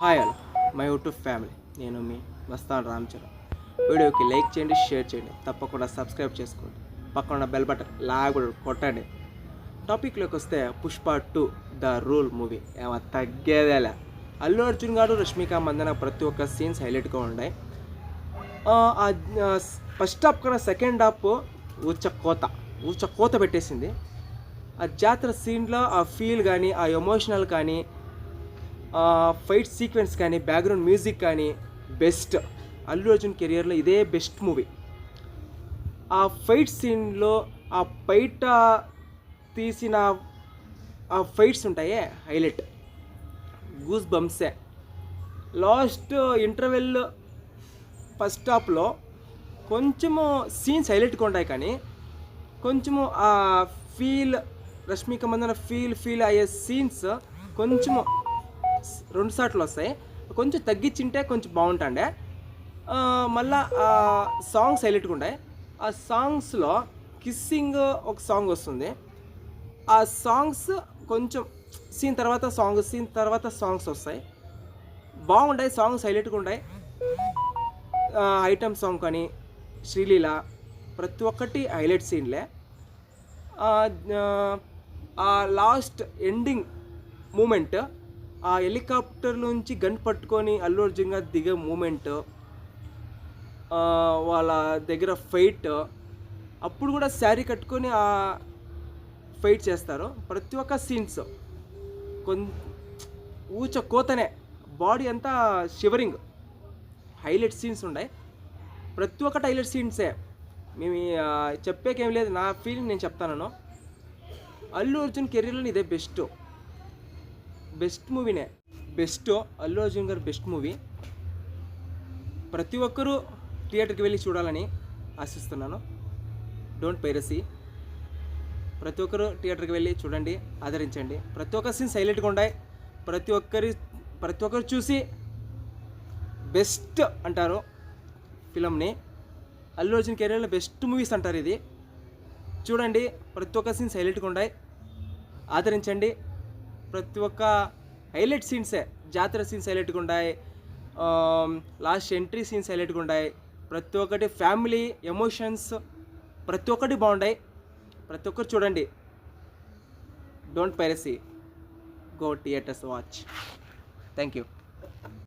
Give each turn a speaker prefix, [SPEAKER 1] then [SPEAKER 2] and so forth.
[SPEAKER 1] Hi all my YouTube family, నేను మీ మస్తాన్ రామచరణ్. వీడియోకి like చేయండి, షేర్ చేయండి, తప్పకుండా సబ్స్క్రైబ్ చేసుకోండి, పక్కన బెల్ బటన్ కూడా కొట్టండి. టాపిక్లోకి వస్తే పుష్ప 2 ద రూల్ మూవీ ఏమో తగ్గేదేలే. అల్లు అర్జున్ గారు, రష్మిక మందన ప్రతి ఒక్క సీన్స్ హైలైట్గా ఉన్నాయి. ఫస్ట్ హాఫ్ కన్నా సెకండ్ హాఫ్ ఊచ కోత పెట్టేసింది. ఆ జాతర సీన్లో ఆ ఫీల్ కానీ, ఆ ఎమోషనల్ కానీ, ఫైట్ సీక్వెన్స్ కానీ, బ్యాక్గ్రౌండ్ మ్యూజిక్ కానీ బెస్ట్. అల్లు అర్జున్ కెరియర్లో ఇదే బెస్ట్ మూవీ. ఆ ఫైట్ సీన్లో ఆ బయట తీసిన ఆ ఫైట్స్ ఉంటాయే హైలైట్, గూస్ బంప్సే. లాస్ట్ ఇంటర్వెల్ ఫస్ట్ హాఫ్లో కొంచెము సీన్స్ హైలైట్గా ఉంటాయి, కానీ కొంచెము ఆ ఫీల్, రష్మిక మందన ఫీల్ అయ్యే సీన్స్ కొంచెము 2 సార్లు వస్తాయి. కొంచెం తగ్గించింటే కొంచెం బాగుంటుండే. మళ్ళా సాంగ్స్ హైలైట్గా ఉంటాయి. ఆ సాంగ్స్లో కిస్సింగ్ ఒక సాంగ్ వస్తుంది. ఆ సాంగ్స్ కొంచెం సీన్ తర్వాత సాంగ్స్ వస్తాయి, బాగుంటాయి. సాంగ్స్ హైలైట్గా ఉంటాయి. ఐటమ్ సాంగ్ కానీ, శ్రీలీల, ప్రతి ఒక్కటి హైలైట్ సీన్లే. ఆ లాస్ట్ ఎండింగ్ మూమెంట్, ఆ హెలికాప్టర్ నుంచి గన్ పట్టుకొని అల్లు అర్జున్ గారు దిగే మూమెంట్, వాళ్ళ దగ్గర ఫైట్, అప్పుడు కూడా శారీ కట్టుకొని ఆ ఫైట్ చేస్తారు. ప్రతి ఒక్క సీన్స్ ఊచ కోతనే, బాడీ అంతా షివరింగ్, హైలైట్ సీన్స్ ఉన్నాయి. ప్రతి ఒక్కటి హైలైట్ సీన్సే. మేము చెప్పేకేం లేదు, నా ఫీలింగ్ నేను చెప్తాను. అల్లు అర్జున్ కెరీర్లో ఇదే బెస్ట్ మూవీనే. అల్లు అర్జున్ గారు బెస్ట్ మూవీ. ప్రతి ఒక్కరూ థియేటర్కి వెళ్ళి చూడాలని ఆశిస్తున్నాను. Don't piracy. ప్రతి ఒక్కరూ థియేటర్కి వెళ్ళి చూడండి, ఆదరించండి. ప్రతి ఒక్క సీన్స్ హైలైట్గా ఉన్నాయి. ప్రతి ఒక్కరు చూసి బెస్ట్ అంటారు ఫిలంని. అల్లు అర్జున్ కెరీర్లో బెస్ట్ మూవీస్ అంటారు ఇది. చూడండి, ప్రతి ఒక్క సీన్స్ హైలైట్గా ఉన్నాయి, ఆదరించండి. ప్రతి ఒక్క హైలైట్ సీన్సే, జాతర సీన్స్ హైలైట్గా ఉన్నాయి, లాస్ట్ ఎంట్రీ సీన్స్ హైలైట్గా ఉన్నాయి. ప్రతి ఒక్కటి ఫ్యామిలీ ఎమోషన్స్, ప్రతి ఒక్కటి బాగున్నాయి. ప్రతి ఒక్కరు చూడండి. Don't piracy, go theatres watch. Thank you.